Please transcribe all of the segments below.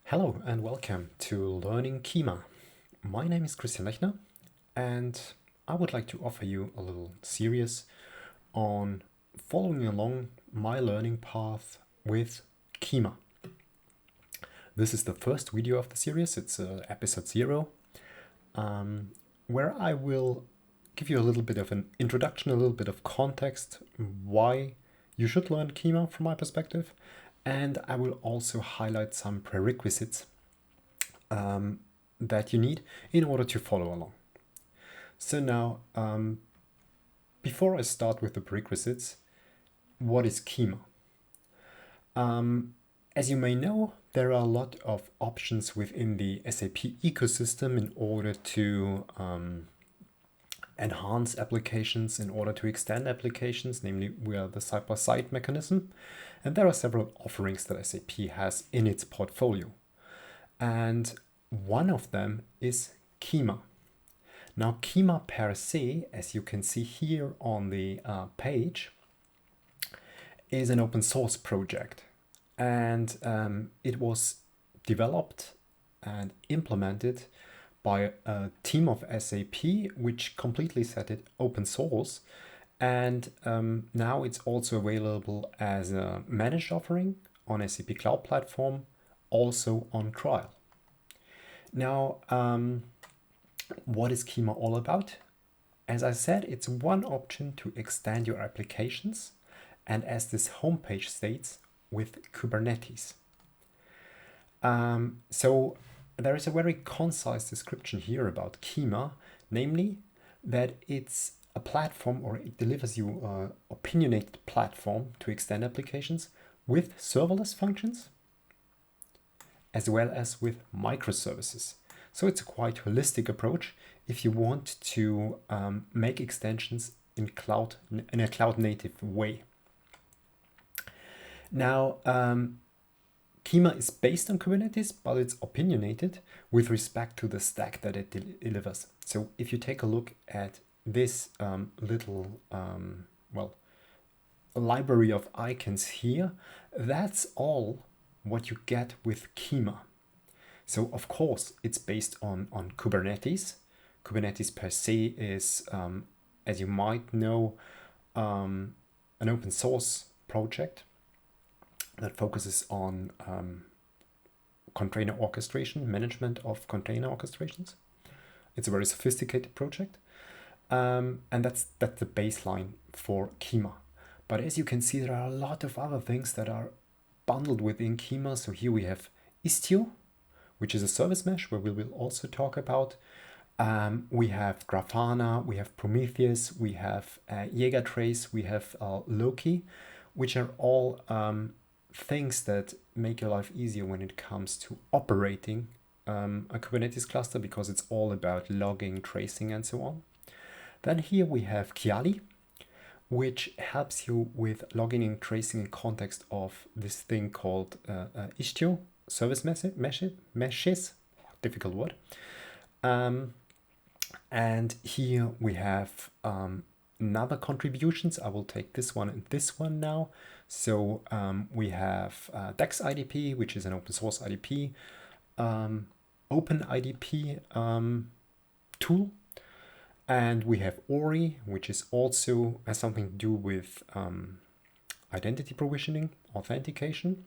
Hello and welcome to Learning Kyma. My name is Christian Lechner and I would like to offer you a little series on following along my learning path with Kyma. This is the first video of the series, it's episode 0, where I will give you a little bit of an introduction, a little bit of context, why you should learn Kyma from my perspective. And I will also highlight some prerequisites that you need in order to follow along. So now, before I start with the prerequisites, what is Kyma? As you may know, there are a lot of options within the SAP ecosystem in order to enhance applications, in order to extend applications, namely we are the side-by-side mechanism. And there are several offerings that SAP has in its portfolio. And one of them is Kyma. Now, Kyma per se, as you can see here on the page, is an open source project. And it was developed and implemented by a team of SAP, which completely set it open source. And now it's also available as a managed offering on SAP Cloud Platform, also on trial. Now, what is Kyma all about? As I said, it's one option to extend your applications, and as this homepage states, with Kubernetes. So there is a very concise description here about Kyma, namely that it's a platform, or it delivers you an opinionated platform to extend applications with serverless functions as well as with microservices. So it's a quite holistic approach if you want to make extensions in a cloud native way. Now, Kyma is based on Kubernetes, but it's opinionated with respect to the stack that it delivers. So if you take a look at this little library of icons here, that's all what you get with Kyma. So of course it's based on Kubernetes. Kubernetes per se is, as you might know, an open source project that focuses on container orchestration, management of container orchestrations. It's a very sophisticated project. And that's the baseline for Kyma. But as you can see, there are a lot of other things that are bundled within Kyma. So here we have Istio, which is a service mesh where we will also talk about. We have Grafana, we have Prometheus, we have Jägertrace, we have Loki, which are all things that make your life easier when it comes to operating a Kubernetes cluster, because it's all about logging, tracing, and so on. Then here we have Kiali, which helps you with logging and tracing in context of this thing called Istio service meshes, difficult word. And here we have another contributions. I will take this one and this one now. So we have Dex IDP, which is an open source IDP, Open IDP tool. And we have Ori, which is also has something to do with identity provisioning, authentication.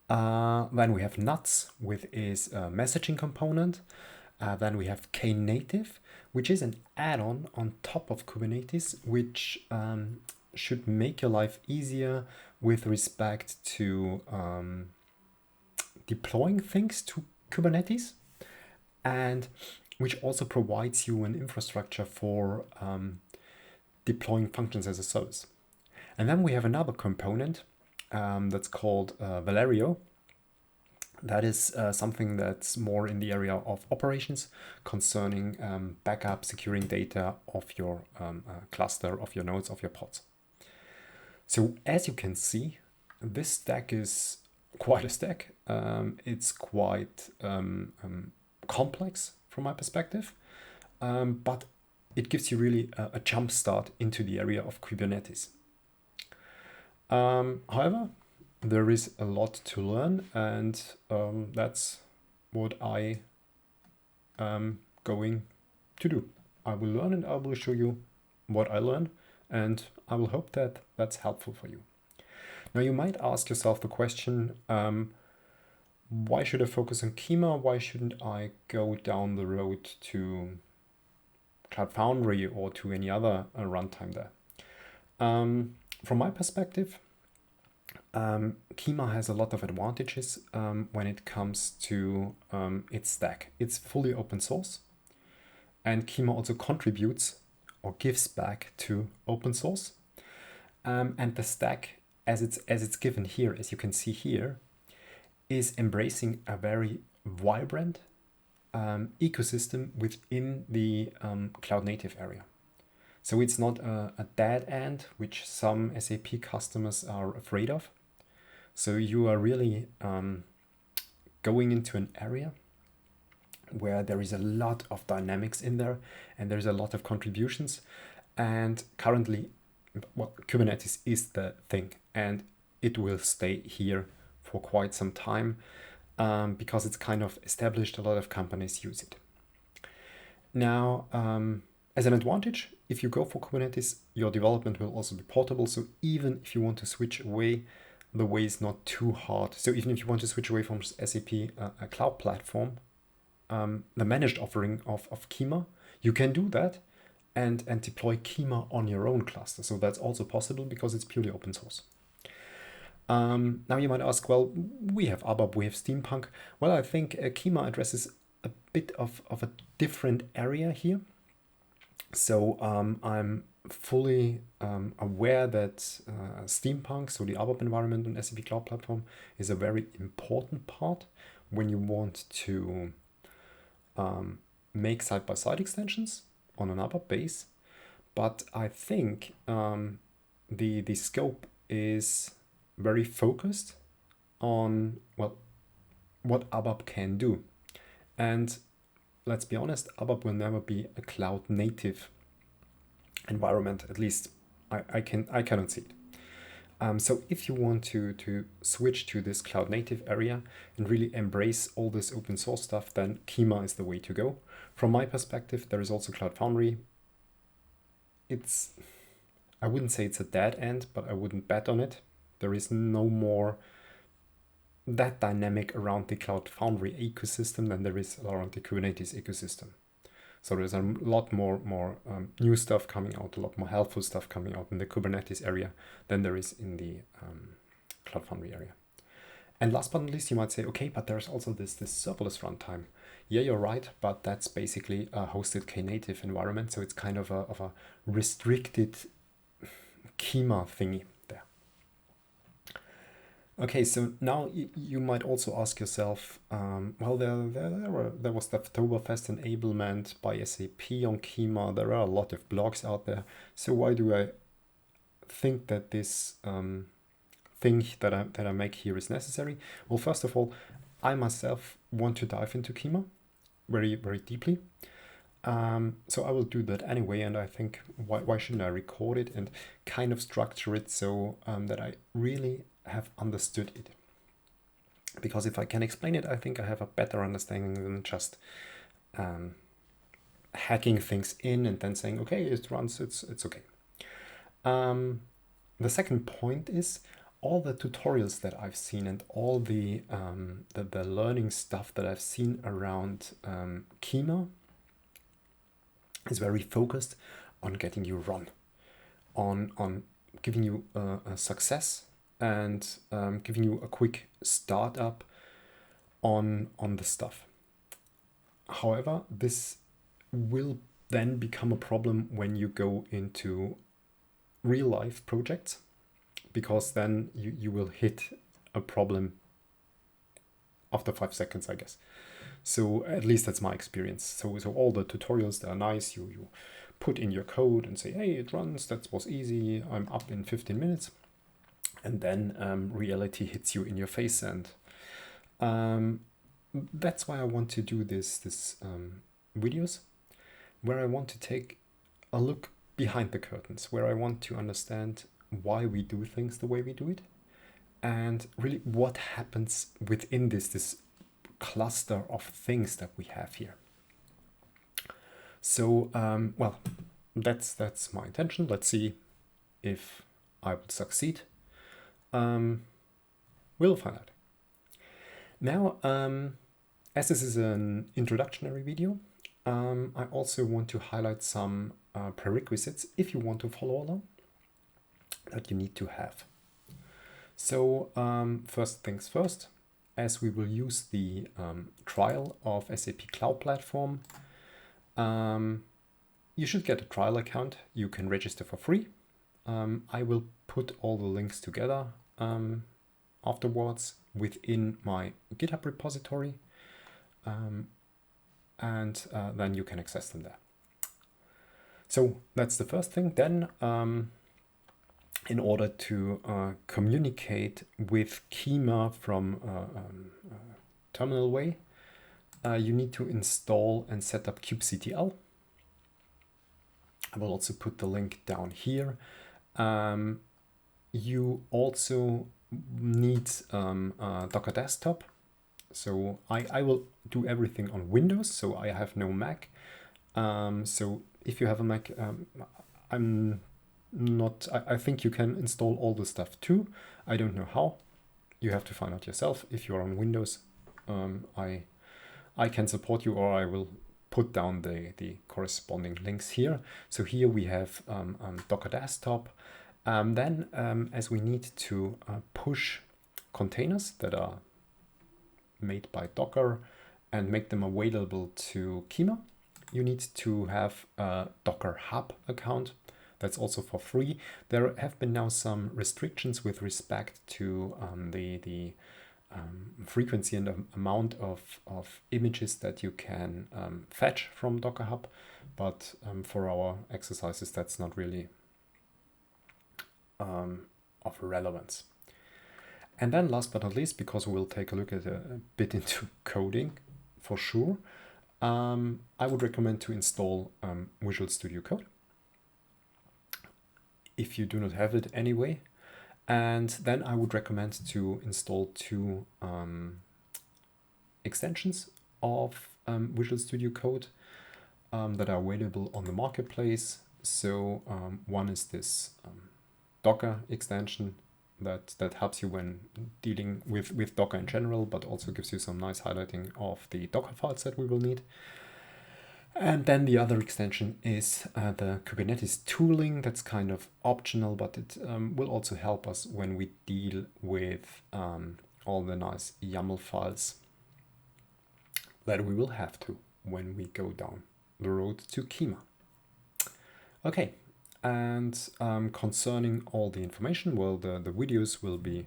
Then we have Nuts, which is a messaging component. Then we have Knative, which is an add-on on top of Kubernetes, which should make your life easier with respect to deploying things to Kubernetes, and which also provides you an infrastructure for deploying functions as a service. And then we have another component that's called Valerio. That is something that's more in the area of operations concerning backup, securing data of your cluster, of your nodes, of your pods. So as you can see, this stack is quite a stack. It's quite complex from my perspective, but it gives you really a jump start into the area of Kubernetes. However, there is a lot to learn, and that's what I am going to do. I will learn and I will show you what I learned, and I will hope that that's helpful for you. Now you might ask yourself the question, why should I focus on Kyma? Why shouldn't I go down the road to Cloud Foundry or to any other runtime there? From my perspective, Kyma has a lot of advantages when it comes to its stack. It's fully open source, and Kyma also contributes or gives back to open source. And the stack, as it's given here, as you can see here, is embracing a very vibrant ecosystem within the cloud native area. So it's not a dead end, which some SAP customers are afraid of. So you are really going into an area where there is a lot of dynamics in there, and there's a lot of contributions. And currently, well, Kubernetes is the thing, and it will stay here for quite some time because it's kind of established. A lot of companies use it. Now, as an advantage, if you go for Kubernetes, your development will also be portable. So even if you want to switch away, the way is not too hard. So even if you want to switch away from SAP, a cloud platform, the managed offering of Kyma, you can do that and deploy Kyma on your own cluster. So that's also possible because it's purely open source. Now you might ask, well, we have ABAP, we have Steampunk. Well, I think Kyma addresses a bit of a different area here. So I'm fully aware that Steampunk, so the ABAP environment on SAP Cloud Platform, is a very important part when you want to make side-by-side extensions on an ABAP base. But I think the scope is very focused on, well, what ABAP can do. And let's be honest, ABAP will never be a cloud native environment. At least I cannot see it. So if you want to switch to this cloud native area and really embrace all this open source stuff, then Kyma is the way to go. From my perspective, there is also Cloud Foundry. I wouldn't say it's a dead end, but I wouldn't bet on it. There is no more that dynamic around the Cloud Foundry ecosystem than there is around the Kubernetes ecosystem. So there's a lot more new stuff coming out, a lot more helpful stuff coming out in the Kubernetes area than there is in the Cloud Foundry area. And last but not least, you might say, okay, but there's also this serverless runtime. Yeah, you're right, but that's basically a hosted Knative environment, so it's kind of a restricted Kyma thingy there. Okay, so now you might also ask yourself, well, there was the Oktoberfest enablement by SAP on Kyma. There are a lot of blogs out there. So why do I think that this thing that I make here is necessary? Well, first of all, I myself want to dive into Kyma very, very deeply. So I will do that anyway, and I think why shouldn't I record it and kind of structure it so that I really have understood it? Because if I can explain it, I think I have a better understanding than just hacking things in and then saying, okay, it runs, it's okay. The second point is all the tutorials that I've seen and all the learning stuff that I've seen around Kyma is very focused on getting you run, on giving you a success and giving you a quick startup on the stuff. However, this will then become a problem when you go into real life projects, because then you will hit a problem after 5 seconds, I guess. So at least that's my experience. So all the tutorials, they're nice. You put in your code and say, hey, it runs. That was easy. I'm up in 15 minutes. And then reality hits you in your face. And that's why I want to do this videos, where I want to take a look behind the curtains, where I want to understand why we do things the way we do it, and really what happens within this cluster of things that we have here. So, well, that's my intention. Let's see if I will succeed. We'll find out. Now, as this is an introductory video, I also want to highlight some prerequisites if you want to follow along that you need to have. So first things first, as we will use the trial of SAP Cloud Platform, you should get a trial account. You can register for free. I will put all the links together afterwards within my GitHub repository, and then you can access them there. So that's the first thing. Then in order to communicate with Kyma from terminal way, you need to install and set up kubectl. I will also put the link down here. You also need Docker Desktop. So I will do everything on Windows, so I have no Mac. So if you have a Mac, I think you can install all the stuff too. I don't know how. You have to find out yourself. If you're on Windows, I can support you, or I will put down the corresponding links here. So here we have Docker Desktop. Then as we need to push containers that are made by Docker and make them available to Kyma, you need to have a Docker Hub account. That's also for free. There have been now some restrictions with respect to the frequency and amount of images that you can fetch from Docker Hub, but for our exercises that's not really of relevance. And then last but not least, because we'll take a look at a bit into coding for sure, I would recommend to install Visual Studio Code if you do not have it anyway. And then I would recommend to install two extensions of Visual Studio Code that are available on the marketplace. So one is this Docker extension that helps you when dealing with Docker in general, but also gives you some nice highlighting of the Docker files that we will need. And then the other extension is the Kubernetes tooling. That's kind of optional, but it will also help us when we deal with all the nice YAML files that we will have to when we go down the road to Kyma. Okay, and concerning all the information, well, the videos will be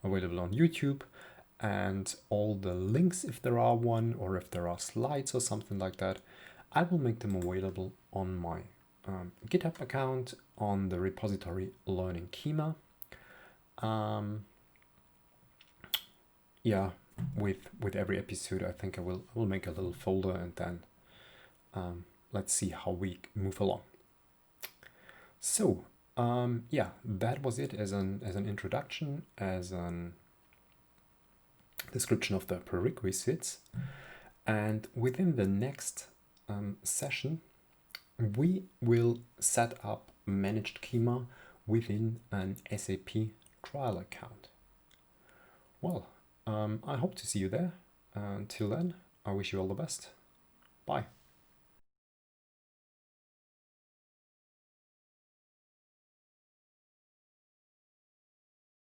available on YouTube, and all the links, if there are one, or if there are slides or something like that, I will make them available on my GitHub account on the repository Learning Kyma. Yeah, with every episode, I think I will make a little folder, and then let's see how we move along. So yeah, that was it as an introduction, as an description of the prerequisites. And within the next session, we will set up managed Kyma within an SAP trial account. Well, I hope to see you there. Until then, I wish you all the best. Bye.